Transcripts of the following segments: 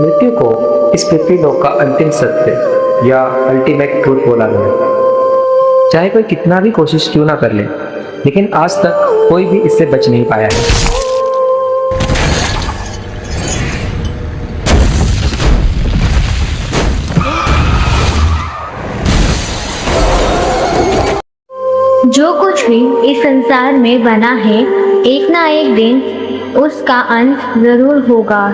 मृत्यु को इस पृथ्वीलोक का अंतिम सत्य या अल्टीमेट ट्रूथ बोला गया। चाहे कोई कितना भी कोशिश क्यों ना कर ले, लेकिन आज तक कोई भी इससे बच नहीं पाया है। जो कुछ भी इस संसार में बना है, एक ना एक दिन उसका अंत जरूर होगा।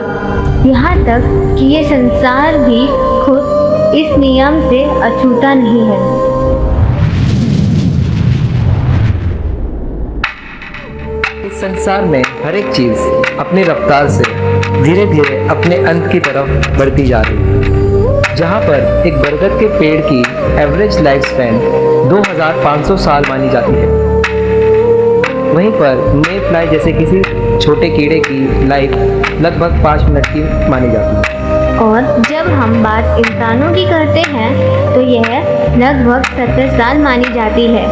यहाँ तक कि ये संसार भी खुद इस नियम से अछूता नहीं है। इस संसार में हर एक चीज अपनी रफ्तार से धीरे धीरे अपने अंत की तरफ बढ़ती जा रही है। जहाँ पर एक बरगद के पेड़ की एवरेज लाइफ स्पैन 2500 साल मानी जाती है, वहीं पर मे फ्लाई जैसे किसी छोटे कीड़े की लाइफ लगभग 5 मिनट की मानी जाती है। और जब हम बात इंसानों की करते हैं तो यह लगभग 70 साल मानी जाती है।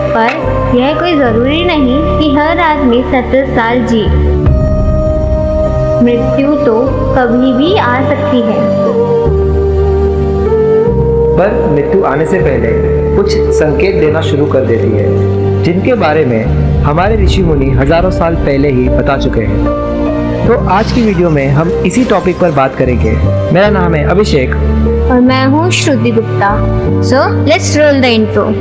पर यह कोई ज़रूरी नहीं कि हर आदमी 70 साल जी। मृत्यु तो कभी भी आ सकती है। पर मृत्यु आने से पहले कुछ संकेत देना शुरू कर देती है, जिनके बारे में हमारे ऋषि मुनि हजारों साल पहले ही बता चुके हैं। तो आज की वीडियो में हम इसी टॉपिक पर बात करेंगे। मेरा नाम है अभिषेक और मैं हूँ Shruti Gupta. So let's roll the intro.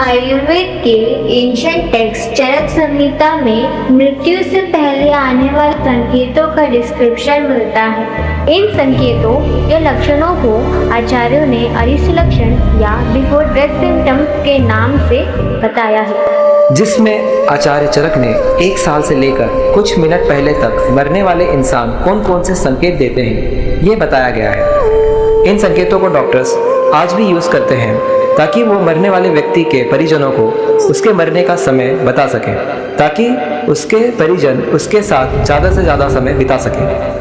Ayurveda के एंशिएंट टेक्स्ट चरक संहिता में मृत्यु से पहले आने वाले संकेतों का डिस्क्रिप्शन मिलता है। इन संकेतों या लक्षणों को आचार्यों ने अरिष्ट लक्षण या बिफोर डेथ सिम्टम के नाम से बताया है, जिसमें आचार्य चरक ने 1 साल से लेकर कुछ मिनट पहले तक मरने वाले इंसान कौन कौन से संकेत देते हैं, ये बताया गया है। इन संकेतों को डॉक्टर्स आज भी यूज करते हैं ताकि वो मरने वाले व्यक्ति के परिजनों को उसके मरने का समय बता सकें, ताकि उसके परिजन उसके साथ ज़्यादा से ज़्यादा समय बिता सकें।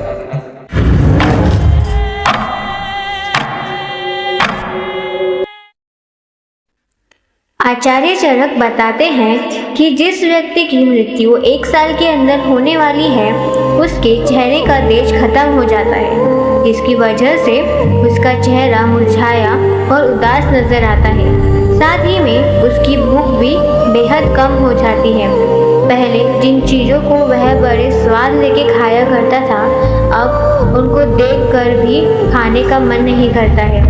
आचार्य चरक बताते हैं कि जिस व्यक्ति की मृत्यु 1 साल के अंदर होने वाली है, उसके चेहरे का तेज खत्म हो जाता है, जिसकी वजह से उसका चेहरा मुरझाया और उदास नजर आता है। साथ ही में उसकी भूख भी बेहद कम हो जाती है। पहले जिन चीज़ों को वह बड़े स्वाद लेके खाया करता था, अब उनको देखकर भी खाने का मन नहीं करता है।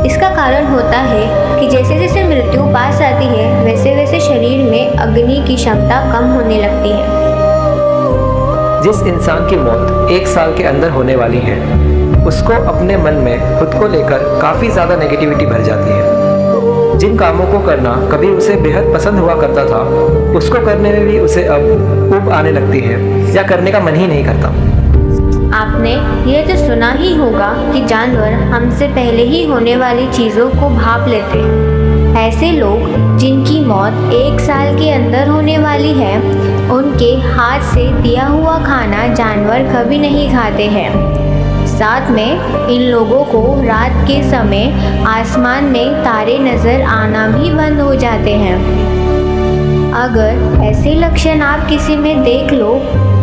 इसका कारण होता है कि जैसे जैसे मृत्यु पास आती है, वैसे वैसे शरीर में अग्नि की क्षमता कम होने लगती है। जिस इंसान की मौत 1 साल के अंदर होने वाली है, उसको अपने मन में खुद को लेकर काफ़ी ज़्यादा नेगेटिविटी भर जाती है। जिन कामों को करना कभी उसे बेहद पसंद हुआ करता था, उसको करने में भी उसे अब ऊब आने लगती है या करने का मन ही नहीं करता। आपने यह तो सुना ही होगा कि जानवर हमसे पहले ही होने वाली चीज़ों को भाप लेते हैं। ऐसे लोग जिनकी मौत 1 साल के अंदर होने वाली है, उनके हाथ से दिया हुआ खाना जानवर कभी नहीं खाते हैं। साथ में इन लोगों को रात के समय आसमान में तारे नज़र आना भी बंद हो जाते हैं। अगर ऐसे लक्षण आप किसी में देख लो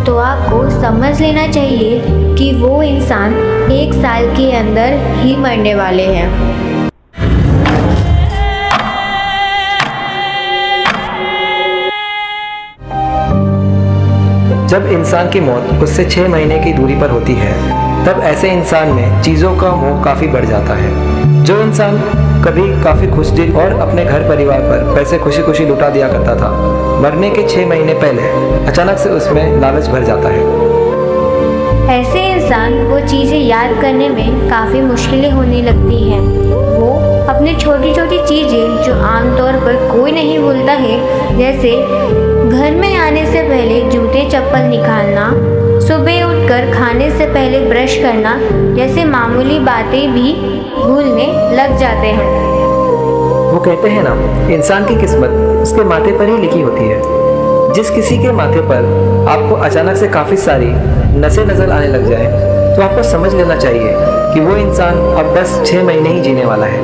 तो आपको समझ लेना चाहिए कि वो इंसान 1 साल के अंदर ही मरने वाले हैं। जब इंसान की मौत उससे 6 महीने की दूरी पर होती है, तब ऐसे इंसान में चीज़ों का मोह काफ़ी बढ़ जाता है। जो इंसान कभी काफ़ी खुशदिल और अपने घर परिवार पर पैसे खुशी खुशी लुटा दिया करता था, मरने के 6 महीने पहले अचानक से उसमें लालच भर जाता है। ऐसे इंसान वो चीज़ें याद करने में काफ़ी मुश्किलें होने लगती हैं। वो अपनी छोटी छोटी चीज़ें जो आमतौर पर कोई नहीं भूलता है, जैसे घर में आने से पहले जूते चप्पल निकालना, सुबह उठकर खाने से पहले ब्रश करना जैसे मामूली बातें भी भूलने लग जाते हैं। वो कहते हैं ना, इंसान की किस्मत उसके माथे पर ही लिखी होती है। जिस किसी के माथे पर आपको अचानक से काफ़ी सारी नसें नज़र आने लग जाए, तो आपको समझ लेना चाहिए कि वो इंसान अब बस 6 महीने ही जीने वाला है।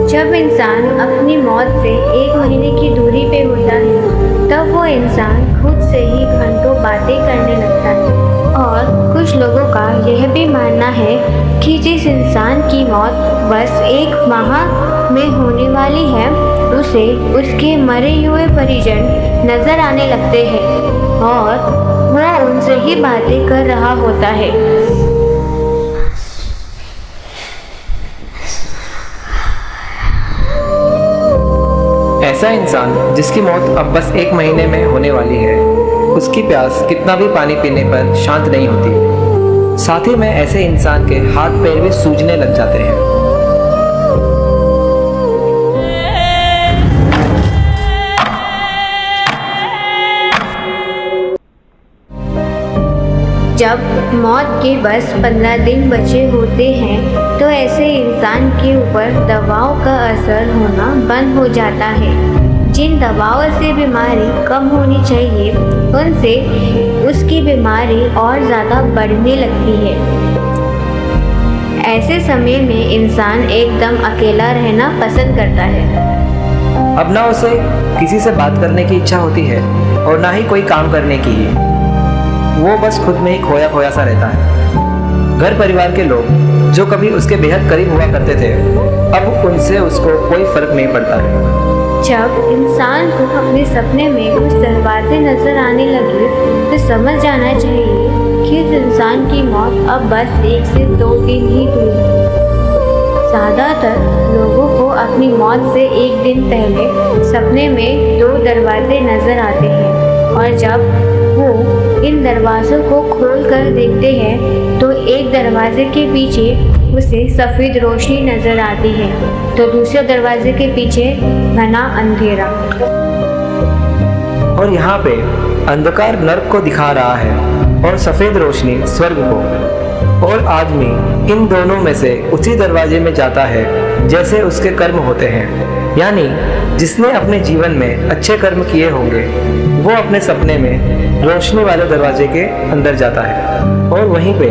जब इंसान अपनी मौत से 1 महीने की दूरी पे होता है तब वो इंसान खुद से ही घंटों बातें करने लगता है। और कुछ लोगों का यह भी मानना है कि जिस इंसान की मौत बस 1 माह में होने वाली है उसे उसके मरे हुए परिजन नजर आने लगते हैं और वह उनसे ही बातें कर रहा होता है। ऐसा इंसान जिसकी मौत अब बस 1 महीने में होने वाली है, उसकी प्यास कितना भी पानी पीने पर शांत नहीं होती। साथ ही में ऐसे इंसान के हाथ पैर भी सूजने लग जाते हैं। जब मौत के बस 15 दिन बचे होते हैं तो ऐसे इंसान के ऊपर दवाओं का असर होना बंद हो जाता है। जिन दवाओं से बीमारी कम होनी चाहिए उनसे उसकी बीमारी और ज़्यादा बढ़ने लगती है। ऐसे समय में इंसान एकदम अकेला रहना पसंद करता है। अब ना उसे किसी से बात करने की इच्छा होती है और ना ही कोई काम करने की ही। वो बस खुद में ही खोया खोया सा रहता है। घर परिवार के लोग जो कभी उसके बेहद करीब हुआ करते थे, अब उनसे उसको कोई फर्क नहीं पड़ता है। जब इंसान को अपने सपने में कुछ दरवाजे नजर आने लगे तो समझ जाना चाहिए कि उस इंसान की मौत अब बस 1 से 2 दिन ही दूर है। ज़्यादातर लोगों को अपनी मौत से 1 दिन पहले सपने में 2 दरवाजे नजर आते हैं और जब वो इन दरवाज़ों को खोल कर देखते हैं तो एक दरवाजे के पीछे उसे सफ़ेद रोशनी नजर आती है तो दूसरे दरवाजे के पीछे घना अंधेरा। और यहाँ पे अंधकार नर्क को दिखा रहा है और सफ़ेद रोशनी स्वर्ग को। और आदमी इन दोनों में से उसी दरवाजे में जाता है जैसे उसके कर्म होते हैं। यानी जिसने अपने जीवन में अच्छे कर्म किए होंगे वो अपने सपने में रोशनी वाले दरवाजे के अंदर जाता है और वहीं पे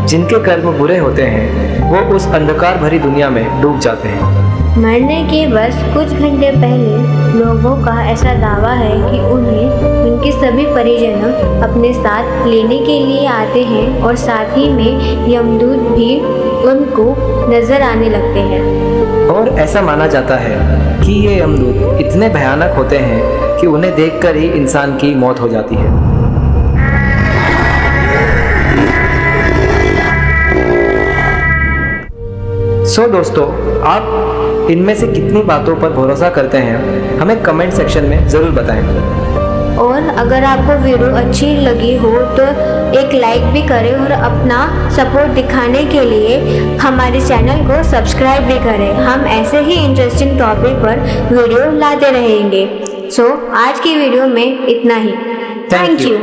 जिनके कर्म बुरे होते हैं वो उस अंधकार भरी दुनिया में डूब जाते हैं। मरने के बस कुछ घंटे पहले लोगों का ऐसा दावा है कि उन्हें उनके सभी परिजन अपने साथ लेने के लिए आते हैं और साथ ही में यमदूत भी उनको नजर आने लगते हैं। और ऐसा माना जाता है कि ये यमदूत इतने भयानक होते हैं कि उन्हें देखकर ही इंसान की मौत हो जाती है। सो दोस्तों, आप इनमें से कितनी बातों पर भरोसा करते हैं हमें कमेंट सेक्शन में ज़रूर बताएं। और अगर आपको वीडियो अच्छी लगी हो तो एक लाइक भी करें और अपना सपोर्ट दिखाने के लिए हमारे चैनल को सब्सक्राइब भी करें। हम ऐसे ही इंटरेस्टिंग टॉपिक पर वीडियो लाते रहेंगे। सो आज की वीडियो में इतना ही। Thank you.